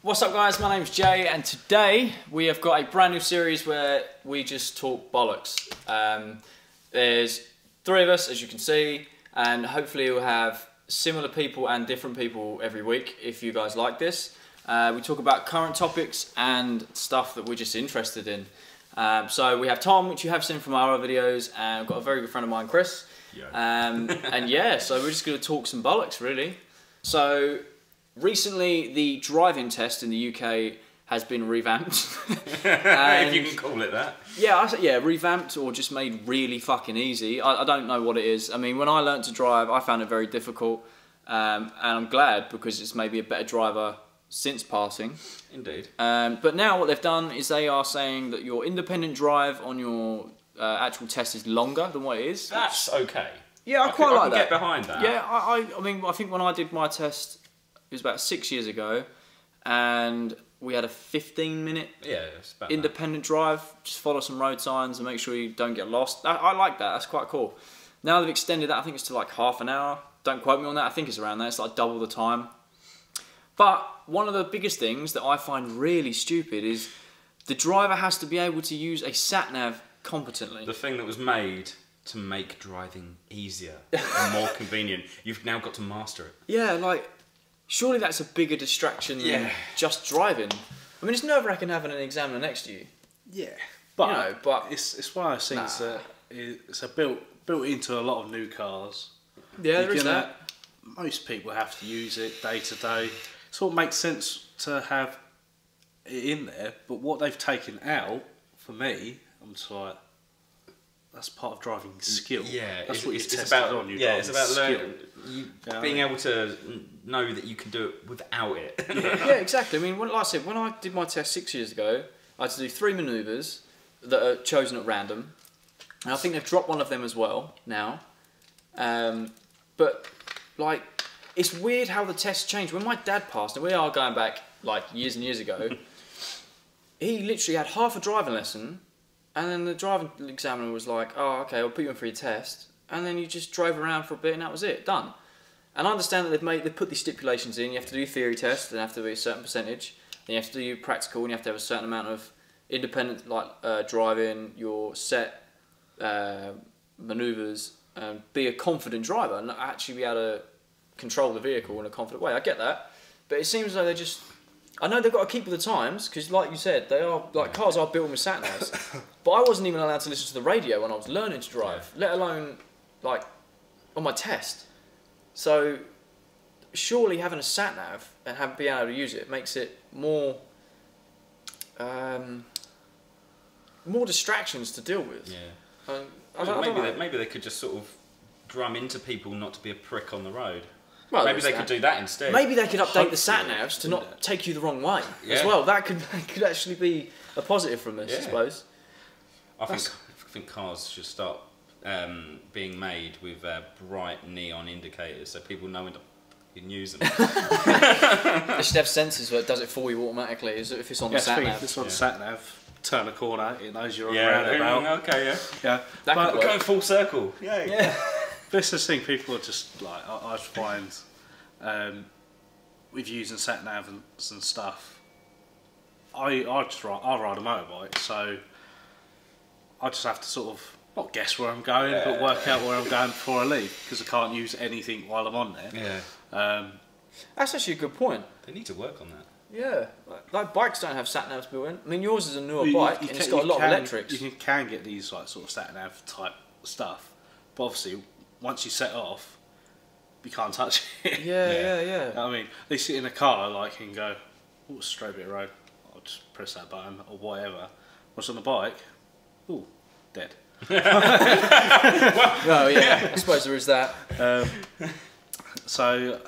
What's up guys, my name's Jay and today we have got a brand new series where we just talk bollocks. There's three of us as you can see, and hopefully we'll have similar people and different people every week if you guys like this. We talk about current topics and stuff that we're just interested in. So we have Tom, which you have seen from our other videos, and I've got a very good friend of mine, Chris. And yeah, so we're just going to talk some bollocks really. So recently, the driving test in the UK has been revamped. If you can call it that. Yeah, revamped or just made really fucking easy. I don't know what it is. I mean, when I learnt to drive, I found it very difficult. And I'm glad because it's maybe a better driver since passing. Indeed. But now what they've done is they are saying that your independent drive on your actual test is longer than what it is. That's okay. Yeah, I quite like that. I can get behind that. Yeah, I mean, I think when I did my test, it was about 6 years ago, and we had a 15-minute independent drive. Just follow some road signs and make sure you don't get lost. I like that. That's quite cool. Now they've extended that. I think it's to like half an hour. Don't quote me on that. I think it's around there. It's like double the time. But one of the biggest things that I find really stupid is the driver has to be able to use a Sat-Nav competently. The thing that was made to make driving easier and more convenient. You've now got to master it. Yeah, like, surely that's a bigger distraction than just driving. I mean, it's nerve-wracking having an examiner next to you. Yeah, but, you know, but it's one of those things that it's built into a lot of new cars. Yeah, there is that. Most people have to use it day to day. It sort of makes sense to have it in there, but what they've taken out, for me, I'm just like, that's part of driving skill. Yeah, that's what you've tested about, on. It's about learning, being able to know that you can do it without it. Yeah, exactly. I mean, like I said, when I did my test 6 years ago, I had to do 3 manoeuvres that are chosen at random. And I think they've dropped one of them as well now. But, like, it's weird how the tests change. When my dad passed, and we are going back, like, years and years ago, he literally had half a driving lesson. And then the driving examiner was like, oh, okay, I'll put you in for your test. And then you just drove around for a bit and that was it, done. And I understand that they've put these stipulations in. You have to do theory tests, and have to be a certain percentage. Then you have to do practical, and you have to have a certain amount of independent driving, your set manoeuvres, and be a confident driver and actually be able to control the vehicle in a confident way. I get that. But it seems like they're just... I know they've got to keep with the times, because like you said, they are like cars are built with Sat-Navs. But I wasn't even allowed to listen to the radio when I was learning to drive, let alone like on my test. So surely having a Sat-Nav and being able to use it makes it more more distractions to deal with. Yeah. Maybe they could just sort of drum into people not to be a prick on the road. Well, maybe they could do that instead. Maybe they could update the Sat-Navs to not take you the wrong way as well. That could actually be a positive from this, I suppose. I think cars should start being made with bright neon indicators so people know when to use them. They should have sensors where it does it for you automatically if it's on the Sat-Nav. If it's on the Sat-Nav, turn a corner, it knows you're on the roundabout. Okay, yeah. But we're going full circle. Yeah. This is the thing, people are just like, I find with using Sat-Nav and stuff, I ride a motorbike, so I just have to sort of, not guess where I'm going, but work out where I'm going before I leave, because I can't use anything while I'm on there. Yeah. That's actually a good point. They need to work on that. Yeah, like bikes don't have Sat-Navs built in. I mean, yours is a newer bike, and it's got a lot of electrics. You can get these like sort of Sat-Nav type stuff, but obviously once you set off, you can't touch it. Yeah. You know what I mean, they sit in a car like and go, oh, it's a straight bit of road, I'll just press that button or whatever. What's on the bike? Oh, dead. Well, yeah, I suppose there is that. So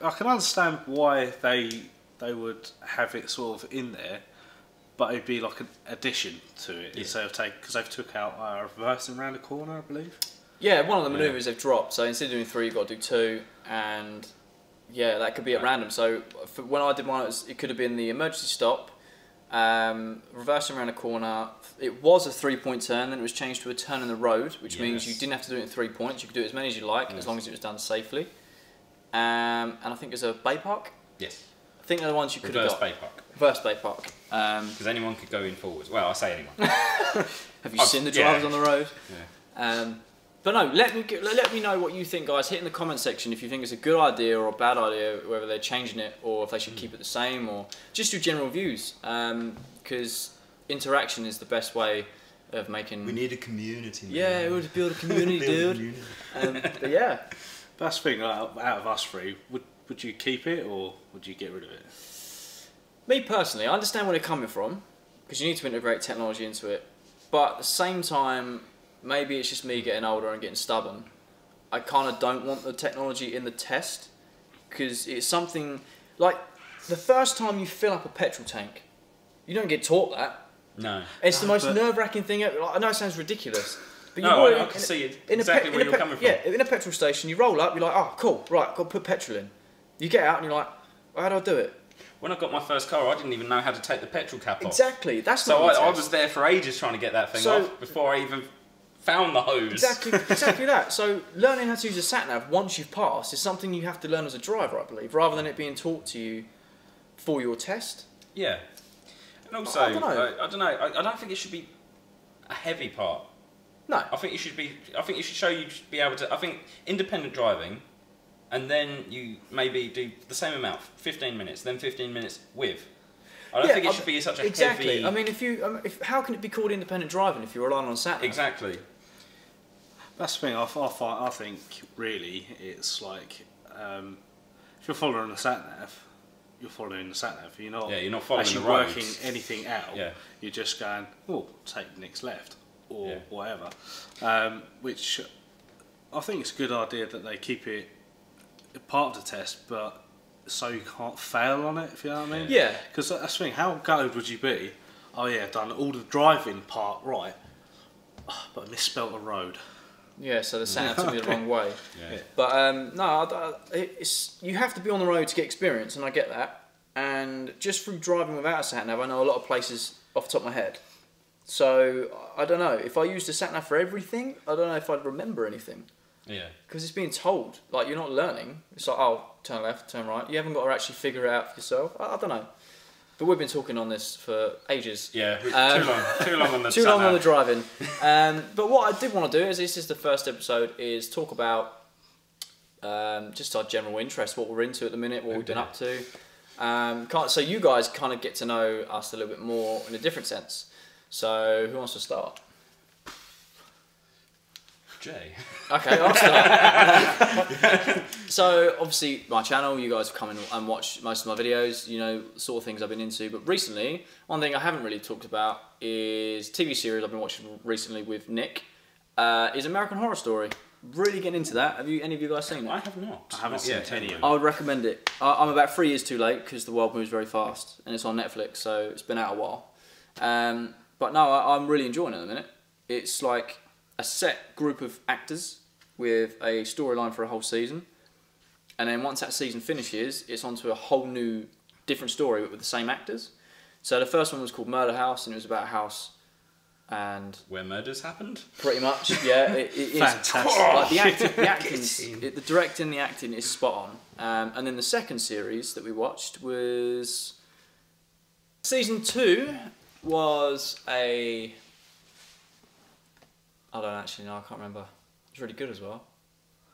I can understand why they would have it sort of in there, but it'd be like an addition to it instead of because they've took out reversing around the corner, I believe. Yeah, one of the manoeuvres they've dropped. So instead of doing 3, you've got to do 2, and yeah, that could be at random. So when I did mine, it could have been the emergency stop, reversing around a corner. It was a 3-point turn, then it was changed to a turn in the road, which means you didn't have to do it in 3 points. You could do it as many as you like, as long as it was done safely. And I think there's a bay park. Yes. think they're the ones you could have got. Bay Park. Reverse Bay Park. Because anyone could go in forwards. Well, I say anyone. Have you seen the drivers on the road? Yeah. But no, let me know what you think, guys. Hit in the comment section if you think it's a good idea or a bad idea, whether they're changing it or if they should keep it the same, or just your general views. Because interaction is the best way of making. We need a community. Yeah, we would build a community, dude. But yeah, That's the thing. Out of us three, would you keep it or would you get rid of it? me personally, I understand where they're coming from because you need to integrate technology into it. But at the same time, maybe it's just me getting older and getting stubborn. I kind of don't want the technology in the test because it's something like the first time you fill up a petrol tank, you don't get taught that. No. It's the most nerve-wracking thing ever. I know it sounds ridiculous. But No, I can see exactly where you're coming from. Yeah, in a petrol station, you roll up, you're like, oh, cool, right, got to put petrol in. You get out and you're like, well, how do I do it? When I got my first car, I didn't even know how to take the petrol cap off. Exactly, that's So not I was there for ages trying to get that thing off before I even found the hose. Exactly that. So learning how to use a Sat-Nav once you've passed is something you have to learn as a driver, I believe, rather than it being taught to you for your test. Yeah. And also, I don't know. I don't think it should be a heavy part. No. I think it should show you to be able to. I think independent driving, and then you maybe do the same amount, 15 minutes, then 15 minutes with. I don't think it should be such a heavy. I mean, how can it be called independent driving if you're relying on Sat-Nav? Exactly. That's the thing. I think really it's like if you're following the Sat-Nav, you're following the Sat-Nav. You're not following actually the roads. working anything out. Yeah. You're just going, oh, take the next left or whatever. Which I think it's a good idea that they keep it part of the test, but so you can't fail on it, if you know what I mean. Yeah. Because that's the thing. How gutted would you be? Oh yeah, I've done all the driving part right, but I misspelt a road. Yeah, so the Sat-Nav took me the wrong way. Yeah. But no, you have to be on the road to get experience, and I get that. And just through driving without a Sat-Nav, I know a lot of places off the top of my head. So I don't know if I used a Sat-Nav for everything. I don't know if I'd remember anything. Yeah. Because it's being told, like you're not learning. It's like, oh, turn left, turn right. You haven't got to actually figure it out for yourself. I don't know. But we've been talking on this for ages. Yeah, too long on the too long on the driving. But what I did want to do is, this is the first episode, is talk about just our general interest, what we're into at the minute, what we've been up to. So you guys kind of get to know us a little bit more in a different sense. So who wants to start? Jay. Okay, I'll start. So obviously my channel, you guys have come in and watched most of my videos, you know, sort of things I've been into. But recently, one thing I haven't really talked about is TV series I've been watching recently with Nick, is American Horror Story. Really getting into that. Have any of you guys seen it? I have not. I haven't seen any of them. I would recommend it. I'm about 3 years too late because the world moves very fast and it's on Netflix, so it's been out a while. But no, I'm really enjoying it at the minute. It's like a set group of actors with a storyline for a whole season, and then once that season finishes, it's onto a whole new, different story but with the same actors. So the first one was called Murder House, and it was about a house and where murders happened. Pretty much, yeah. It is fantastic. like the directing, the acting is spot on. And then the second series that we watched was season 2. Was I don't actually know. I can't remember. It's really good as well.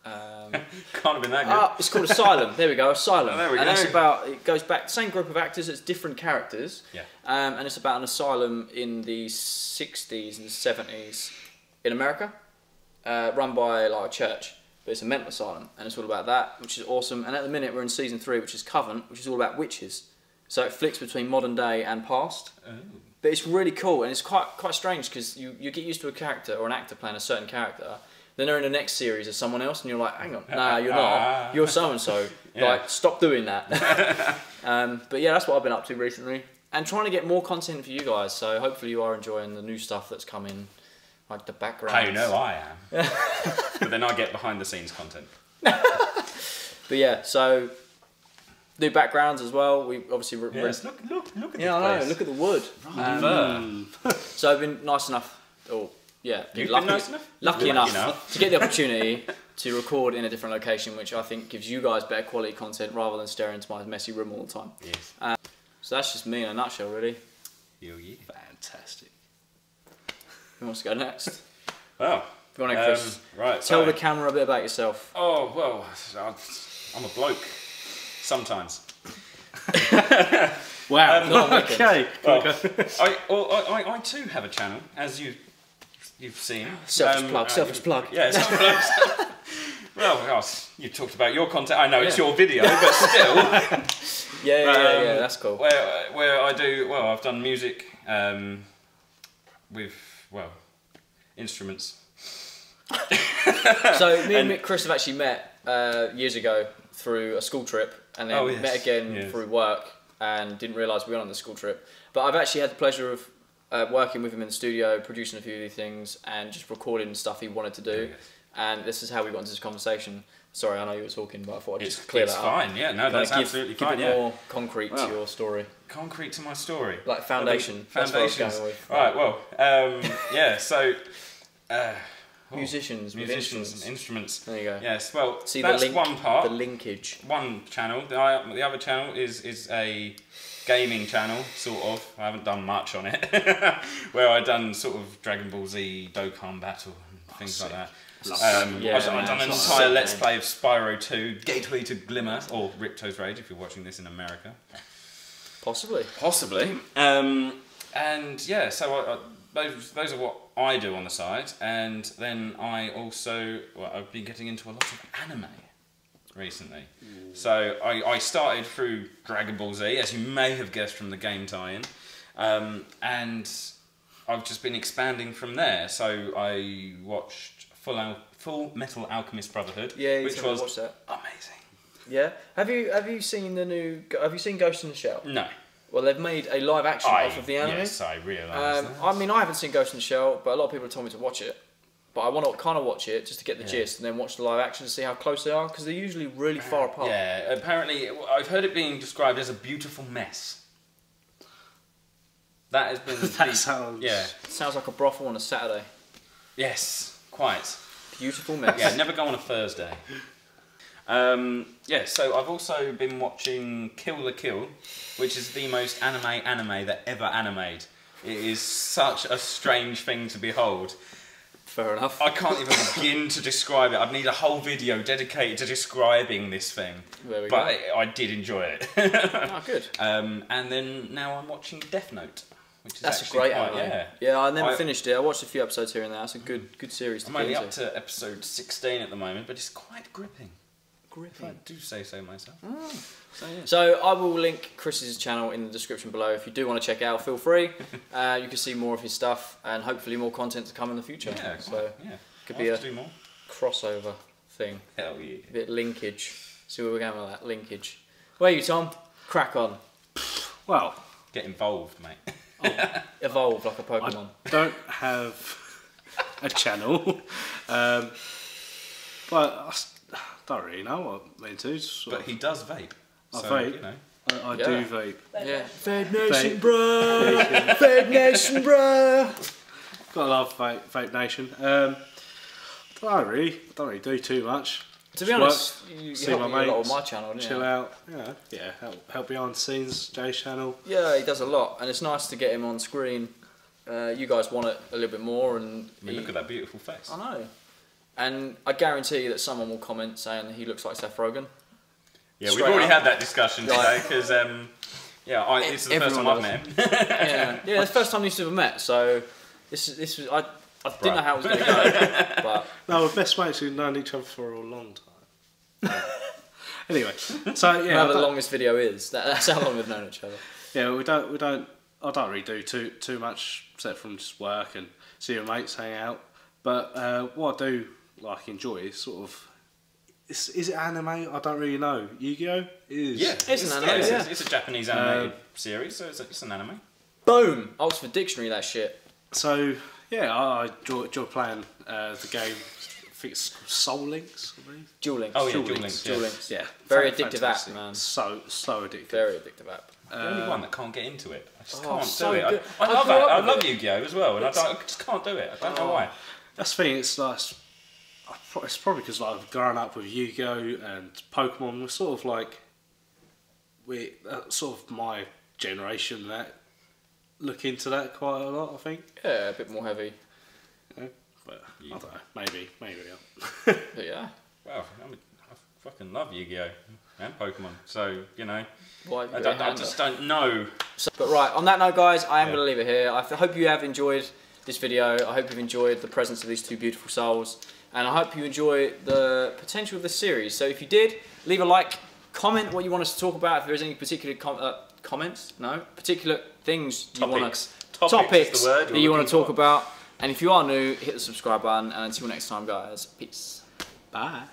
Can't have been that good. It's called Asylum. There we go, Asylum. Oh, there we and go. that's about. It goes back same group of actors. It's different characters. Yeah. And it's about an asylum in the 60s and 70s in America, run by like a church, but it's a mental asylum, and it's all about that, which is awesome. And at the minute we're in season 3, which is Covenant, which is all about witches. So it flicks between modern day and past. Oh. But it's really cool, and it's quite strange because you get used to a character or an actor playing a certain character, then they're in the next series as someone else, and you're like, hang on, nah, you're not. You're so and so. Like, stop doing that. But yeah, that's what I've been up to recently, and trying to get more content for you guys. So hopefully you are enjoying the new stuff that's coming, like the background. How you know I am. But then I get behind the scenes content. But yeah, so. New backgrounds as well. We obviously Yes, look at this yeah, I know. place. Look at the wood. So I've been nice enough. Oh, yeah. You've been nice enough? Lucky enough to get the opportunity to record in a different location, which I think gives you guys better quality content rather than staring into my messy room all the time. Yes. So that's just me in a nutshell, really. Yeah. Fantastic. Who wants to go next? Well, go on, Chris. Right. Tell the camera a bit about yourself. Oh well, I'm a bloke. Sometimes. Wow. Okay. Well, I too have a channel, as you've seen. Selfish plug. Yeah, selfish plug. Well, gosh, you talked about your content. I know it's your video, but still. Yeah, that's cool. Where I do, well, I've done music with, instruments. So me and Chris have actually met years ago through a school trip, and then met again through work, and didn't realise we were on the school trip. But I've actually had the pleasure of working with him in the studio, producing a few of these things, and just recording stuff he wanted to do. Yes. And this is how we got into this conversation. Sorry, I know you were talking, but I thought I'd just clear that up. It's fine, yeah, no, that's absolutely fine. Give it more concrete to your story. Concrete to my story? Like foundation. Foundations. That's what I was going with. Right, well, yeah, so... musicians and instruments. There you go. Yes, well, see, that's one part. The linkage. One channel. The other channel is a gaming channel, sort of. I haven't done much on it. Where I've done sort of Dragon Ball Z, Dokkan Battle, and things like that. I've done an entire Let's Play of Spyro 2, Gateway to Glimmer, or Ripto's Rage if you're watching this in America. Possibly. And yeah, so those are what I do on the side, and then I also, I've been getting into a lot of anime recently. Ooh. So I started through Dragon Ball Z, as you may have guessed from the game tie-in, and I've just been expanding from there. So I watched Full Metal Alchemist Brotherhood, which was amazing. Yeah. Have you seen the new? Have you seen Ghost in the Shell? No. Well, they've made a live action off of the anime. Yes, I realise that. I mean, I haven't seen Ghost in the Shell, but a lot of people have told me to watch it. But I want to kind of watch it just to get the gist, and then watch the live action to see how close they are, because they're usually really far apart. Yeah, apparently, I've heard it being described as a beautiful mess. That has been... Sounds like a brothel on a Saturday. Yes, quite. Beautiful mess. Yeah, never go on a Thursday. So I've also been watching Kill la Kill, which is the most anime that ever animated. It is such a strange thing to behold. Fair enough. I can't even begin to describe it. I'd need a whole video dedicated to describing this thing. There we go. I did enjoy it. Oh, good. And then now I'm watching Death Note. Which is That's a great anime. Yeah, I never finished it. I watched a few episodes here and there. That's a good series to I'm only up to episode 16 at the moment, but it's quite gripping. If I do say so myself. So I will link Chris's channel in the description below. If you do want to check it out, feel free. You can see more of his stuff and hopefully more content to come in the future. Yeah, so could be a crossover thing. Hell yeah. A bit linkage. See where we're going with that linkage. Where are you, Tom? Crack on. Well, get involved, mate. Evolve like a Pokemon. I don't have a channel, but I don't really know what I'm into. But he does vape. I vape. You know. I do vape. Yeah. Fed Nation, bruh. Fed Nation, bruh. Gotta love Vape Nation. I don't really do too much. To be honest, you help me a lot with my channel, didn't you? Chill out, help behind the scenes, Jay's channel. Yeah, he does a lot, and it's nice to get him on screen. You guys want it a little bit more, and look at that beautiful face. I know, and I guarantee you that someone will comment saying that he looks like Seth Rogen. Yeah, we've already had that discussion today because this is the first time I've met him. Yeah, it's the first time these two have met, so this was I didn't know how it was going to go, but... No, we're best mates who've known each other for a long time. Anyway, so yeah... How the longest video is, that's how long we've known each other. Yeah, I don't really do too much, except from just work and see your mates hang out. But what I do enjoy is sort of... Is it anime? I don't really know. Yu-Gi-Oh? It is. Yeah, it's an anime, it's a Japanese animated series, so it's an anime. Boom! Oxford Dictionary, that shit. So... Yeah, I enjoy playing the game. I think it's called Soul Links, I believe. Duel Links. Oh yeah, Duel Links. Duel Links. Yeah. Very addictive app, man. So addictive. Very addictive app. The only one that can't get into it. I just can't so do it. good. I love it. I love Yu-Gi-Oh as well, and I just can't do it. I don't know why. That's the thing. It's like I it's probably because like, I've grown up with Yu-Gi-Oh and Pokemon. We're sort of like sort of my generation that look into that quite a lot. I think. Yeah, a bit more heavy. Yeah, but I don't know. Maybe. But yeah. Well, I fucking love Yu-Gi-Oh and Pokemon. So you know, I just don't know. But right, on that note, guys, I am going to leave it here. I hope you have enjoyed this video. I hope you've enjoyed the presence of these two beautiful souls, and I hope you enjoy the potential of this series. So if you did, leave a like, comment what you want us to talk about. If there's any particular particular things you want us, topics that you want to talk about. And if you are new, hit the subscribe button. And until next time, guys, peace. Bye.